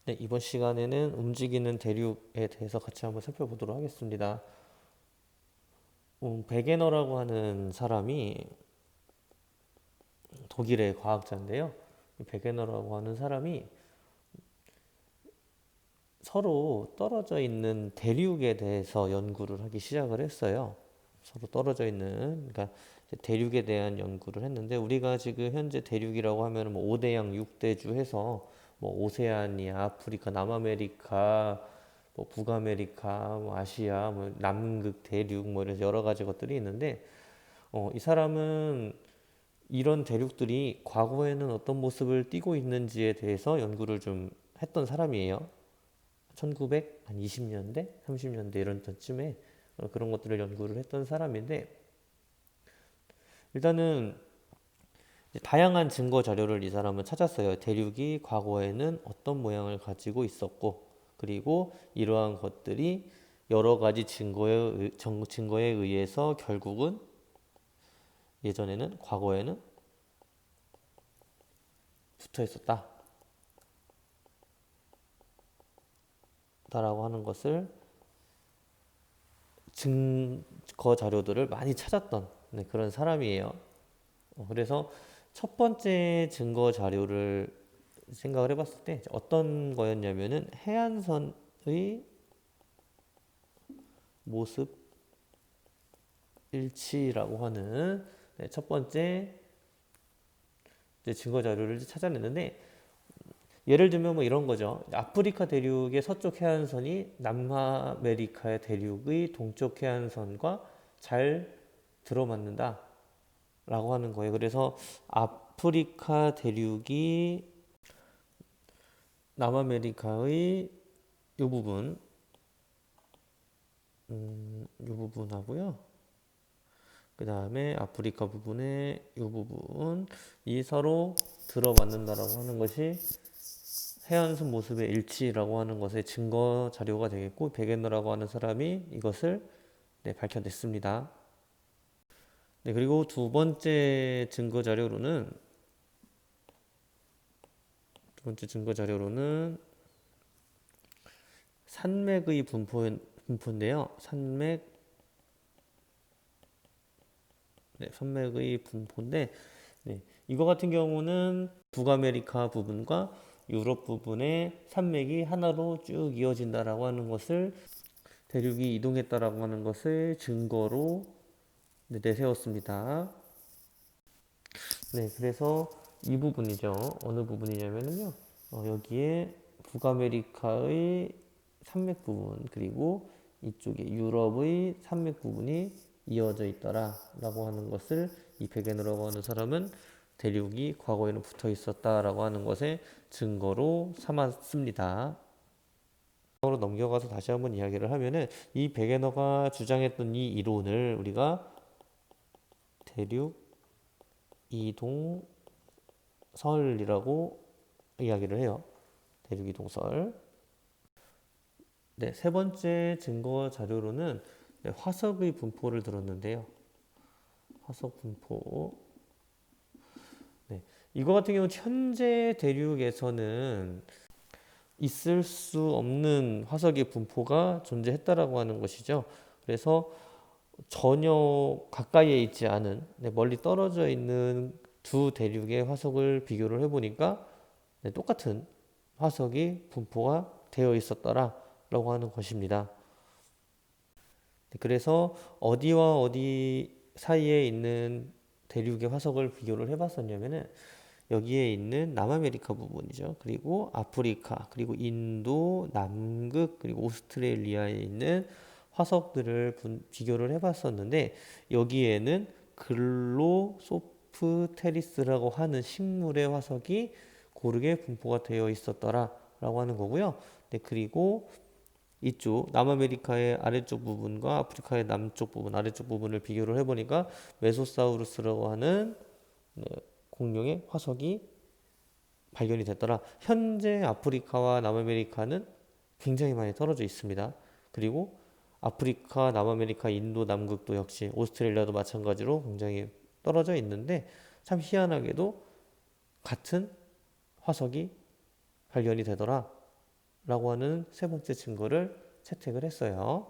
네, 이번 시간에는 움직이는 대륙에 대해서 같이 한번 살펴보도록 하겠습니다. 베게너라고 하는 사람이 독일의 과학자인데요. 이 베게너라고 하는 사람이 서로 떨어져 있는 대륙에 대해서 연구를 하기 시작을 했어요. 서로 떨어져 있는, 그러니까 이제 대륙에 대한 연구를 했는데, 우리가 지금 현재 대륙이라고 하면 뭐 5대양 6대주 해서 뭐 오세아니아, 아프리카, 남아메리카, 뭐 북아메리카, 뭐 아시아, 뭐 남극 대륙, 뭐 이런 여러 가지 것들이 있는데, 이 사람은 이런 대륙들이 과거에는 어떤 모습을 띠고 있는지에 대해서 연구를 좀 했던 사람이에요. 1920년대, 30년대 이런 때쯤에 그런 것들을 연구를 했던 사람인데, 일단은 다양한 증거 자료를 이 사람은 찾았어요. 대륙이 과거에는 어떤 모양을 가지고 있었고, 그리고 이러한 것들이 여러 가지 증거에 의해서 결국은 예전에는, 과거에는 붙어 있었다. 라고 하는 것을 증거 자료들을 많이 찾았던 그런 사람이에요. 그래서 첫 번째 증거 자료를 생각을 해봤을 때 어떤 거였냐면은 해안선의 모습 일치라고 하는 첫 번째 증거 자료를 찾아냈는데, 예를 들면 뭐 이런 거죠. 아프리카 대륙의 서쪽 해안선이 남아메리카의 대륙의 동쪽 해안선과 잘 들어맞는다 라고 하는 거예요. 그래서 아프리카 대륙이 남아메리카의 이 부분, 이 부분하고요. 그 다음에 아프리카 부분의 이 부분이 서로 들어맞는다라고 하는 것이 해안선 모습의 일치라고 하는 것의 증거 자료가 되겠고, 베게너라고 하는 사람이 이것을 밝혀냈습니다. 네, 그리고 두 번째 증거 자료로는 산맥의 분포인데요. 산맥의 분포인데, 이거 같은 경우는 북아메리카 부분과 유럽 부분의 산맥이 하나로 쭉 이어진다라고 하는 것을, 대륙이 이동했다라고 하는 것을 증거로 내세웠습니다. 네, 그래서 이 부분이죠. 어느 부분이냐면요. 여기에 북아메리카의 산맥 부분, 그리고 이쪽에 유럽의 산맥 부분이 이어져 있더라라고 하는 것을 이 베게너라고 하는 사람은 대륙이 과거에는 붙어 있었다라고 하는 것의 증거로 삼았습니다. 으로 넘겨가서 다시 한번 이야기를 하면은, 이 베게너가 주장했던 이 이론을 우리가 대륙 이동설이라고 이야기를 해요. 대륙 이동설. 네, 세 번째 증거 자료로는 화석의 분포를 들었는데요. 화석 분포. 네, 이거 같은 경우는 현재 대륙에서는 있을 수 없는 화석의 분포가 존재했다라고 하는 것이죠. 그래서 전혀 가까이에 있지 않은, 멀리 떨어져 있는 두 대륙의 화석을 비교를 해보니까 똑같은 화석이 분포가 되어 있었더라라고 하는 것입니다. 그래서 어디와 어디 사이에 있는 대륙의 화석을 비교를 해봤었냐면은, 여기에 있는 남아메리카 부분이죠. 그리고 아프리카, 그리고 인도, 남극, 그리고 오스트레일리아에 있는 화석들을 비교를 해봤었는데, 여기에는 글로소프테리스라고 하는 식물의 화석이 고르게 분포가 되어 있었더라라고 하는 거고요. 네, 그리고 이쪽 남아메리카의 아래쪽 부분과 아프리카의 남쪽 부분, 아래쪽 부분을 비교를 해보니까 메소사우루스라고 하는 공룡의 화석이 발견이 됐더라. 현재 아프리카와 남아메리카는 굉장히 많이 떨어져 있습니다. 그리고 아프리카, 남아메리카, 인도, 남극도 역시, 오스트레일리아도 마찬가지로 굉장히 떨어져 있는데, 참 희한하게도 같은 화석이 발견이 되더라 라고 하는 세 번째 증거를 채택을 했어요.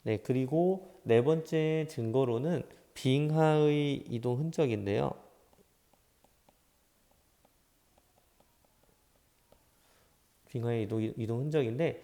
네, 그리고 네 번째 증거로는 빙하의 이동 흔적인데요. 빙하의 이동 흔적인데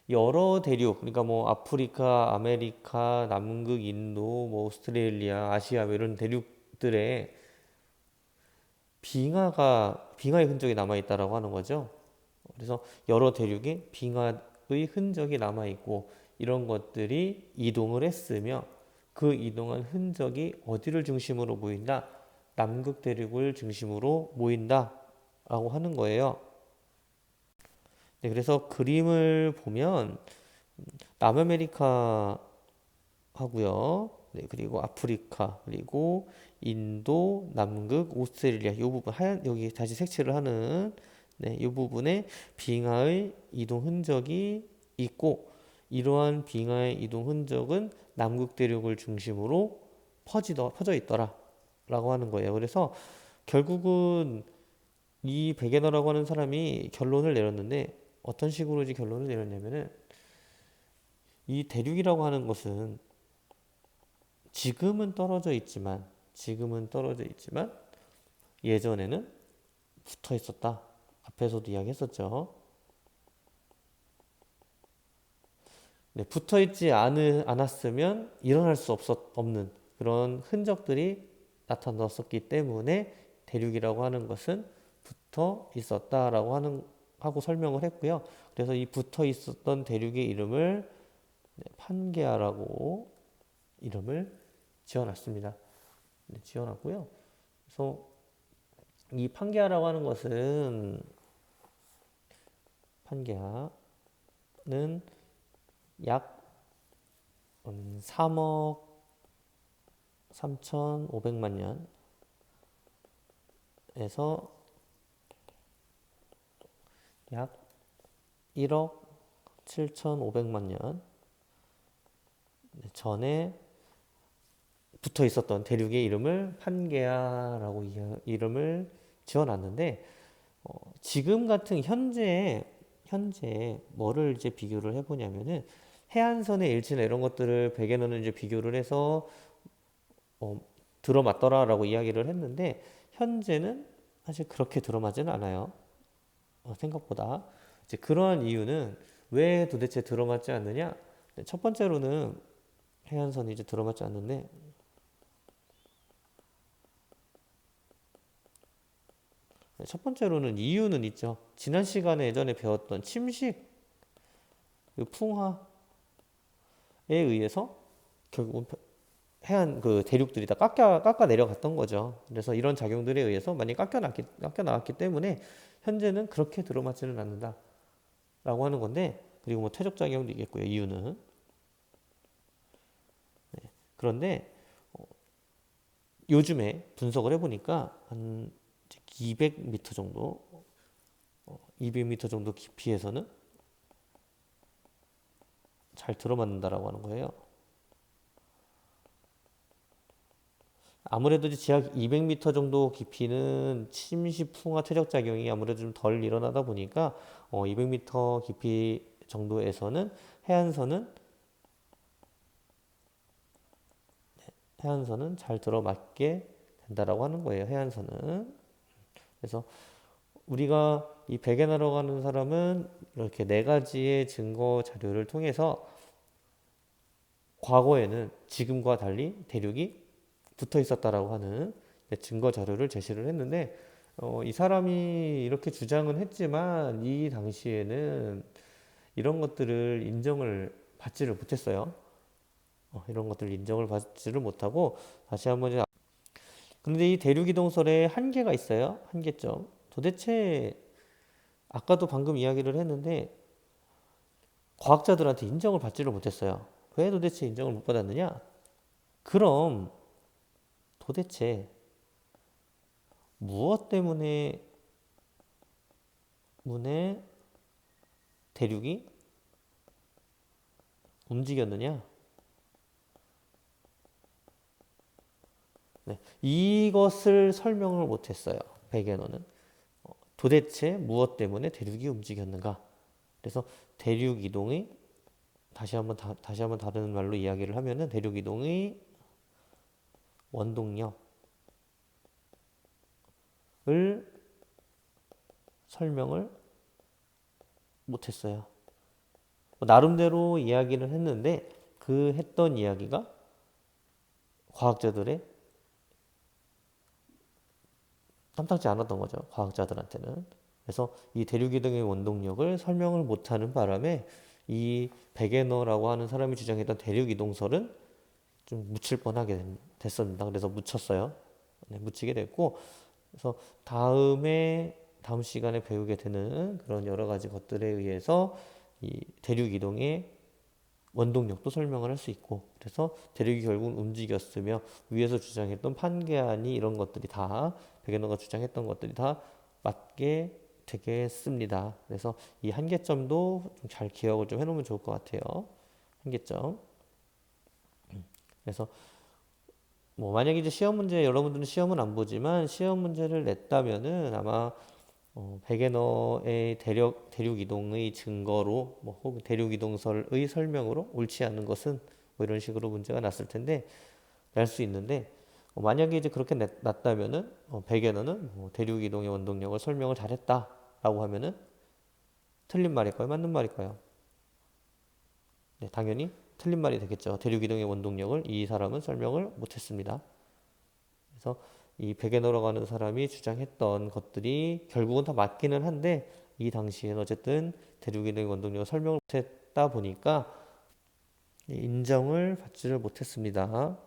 여러 대륙, 그러니까 뭐 아프리카, 아메리카, 남극, 인도, 뭐 오스트레일리아, 아시아 뭐 이런 대륙들에 빙하의 흔적이 남아 있다라고 하는 거죠. 그래서 여러 대륙에 빙하의 흔적이 남아 있고 이런 것들이 이동을 했으며 그 이동한 흔적이 어디를 중심으로 모인다? 남극 대륙을 중심으로 모인다라고 하는 거예요. 네, 그래서 그림을 보면 남아메리카 하고요. 네, 그리고 아프리카, 그리고 인도, 남극, 오스트레일리아 이 부분 하얀 여기 다시 색칠을 하는 네, 이 부분에 빙하의 이동 흔적이 있고 이러한 빙하의 이동 흔적은 남극 대륙을 중심으로 퍼져 있더라라고 하는 거예요. 그래서 결국은 이 베게너라고 하는 사람이 결론을 내렸는데 어떤 식으로 이제 결론을 내렸냐면은 이 대륙이라고 하는 것은 지금은 떨어져 있지만 예전에는 붙어 있었다. 앞에서도 이야기했었죠. 네, 붙어 있지 않았으면 일어날 수 없는 그런 흔적들이 나타났었기 때문에 대륙이라고 하는 것은 붙어 있었다라고 하고 설명을 했고요. 그래서 이 붙어 있었던 대륙의 이름을 판게아라고 이름을 지어놨습니다. 네, 지어놨고요. 그래서 이 판게아라고 하는 것은 판게아는 약 3억 3,500만 년에서 약 1억 7,500만 년 전에 붙어 있었던 대륙의 이름을 판게아라고 이름을 지어놨는데 지금 같은 현재 뭐를 이제 비교를 해보냐면은 해안선의 일치나 이런 것들을 백에너는 이제 비교를 해서 어, 들어맞더라라고 이야기를 했는데 현재는 사실 그렇게 들어맞지는 않아요. 생각보다 이제 그러한 이유는 왜 도대체 들어맞지 않느냐? 첫 번째로는 해안선이 이제 들어맞지 않는데 첫 번째로는 이유는 있죠. 지난 시간에 예전에 배웠던 침식, 그 풍화에 의해서 결국은 해안 그 대륙들이 다 깎아 내려갔던 거죠. 그래서 이런 작용들에 의해서 많이 깎여 나왔기 때문에 현재는 그렇게 들어맞지는 않는다라고 하는 건데 그리고 뭐 퇴적 작용도 있겠고요. 이유는 그런데 요즘에 분석을 해보니까 한 200m 정도 200m 정도 깊이에서는 잘 들어맞는다라고 하는 거예요. 아무래도 지하 200m 정도 깊이는 침식 풍화 퇴적 작용이 아무래도 좀 덜 일어나다 보니까 200m 깊이 정도에서는 해안선은 해안선은 잘 들어맞게 된다라고 하는 거예요. 해안선은. 그래서 우리가 이 백엔하러 가는 사람은 이렇게 네 가지의 증거 자료를 통해서 과거에는 지금과 달리 대륙이 붙어 있었다라고 하는 증거 자료를 제시를 했는데 이 사람이 이렇게 주장은 했지만 이 당시에는 이런 것들을 인정을 받지를 못했어요. 이런 것들을 인정을 받지를 못하고 다시 한번 이제 근데 이 대륙 이동설에 한계가 있어요. 한계점. 도대체 아까도 방금 이야기를 했는데 과학자들한테 인정을 받지를 못했어요. 왜 도대체 인정을 못 받았느냐? 그럼 도대체 무엇 때문에 대륙이 움직였느냐? 네, 이것을 설명을 못했어요. 백앤너는 도대체 무엇 때문에 대륙이 움직였는가? 그래서 대륙 이동의 다시 한번 다른 말로 이야기를 하면은 대륙 이동의 원동력을 설명을 못했어요. 나름대로 이야기를 했는데 그 했던 이야기가 과학자들의 탐탁지 않았던 거죠. 과학자들한테는. 그래서 이 대륙 이동의 원동력을 설명을 못하는 바람에 이 베게너라고 하는 사람이 주장했던 대륙 이동설은 좀 묻힐 뻔하게 됐습니다. 그래서 묻혔어요. 네, 묻히게 됐고, 그래서 다음 시간에 배우게 되는 그런 여러 가지 것들에 의해서 이 대륙 이동의 원동력도 설명을 할 수 있고, 그래서 대륙이 결국 움직였으며 위에서 주장했던 판게아니 이런 것들이 다 베게너가 주장했던 것들이 다 맞게 되겠습니다. 그래서 이 한계점도 좀 잘 기억을 좀 해놓으면 좋을 것 같아요. 한계점. 그래서 뭐 만약에 이제 시험 문제 여러분들은 시험은 안 보지만 시험 문제를 냈다면은 아마 베게너의 대륙 이동의 증거로 뭐 혹은 대륙 이동설의 설명으로 옳지 않은 것은 뭐 이런 식으로 문제가 났을 텐데 날 수 있는데 만약에 이제 그렇게 났다면은 베게너는 뭐 대륙 이동의 원동력을 설명을 잘했다라고 하면은 틀린 말일까요? 맞는 말일까요? 네, 당연히 틀린 말이 되겠죠. 대륙 이동의 원동력을 이 사람은 설명을 못했습니다. 그래서 이 베게너라고 하는 사람이 주장했던 것들이 결국은 다 맞기는 한데 이 당시에는 어쨌든 대륙 이동의 원동력을 설명을 못했다 보니까 인정을 받지를 못했습니다.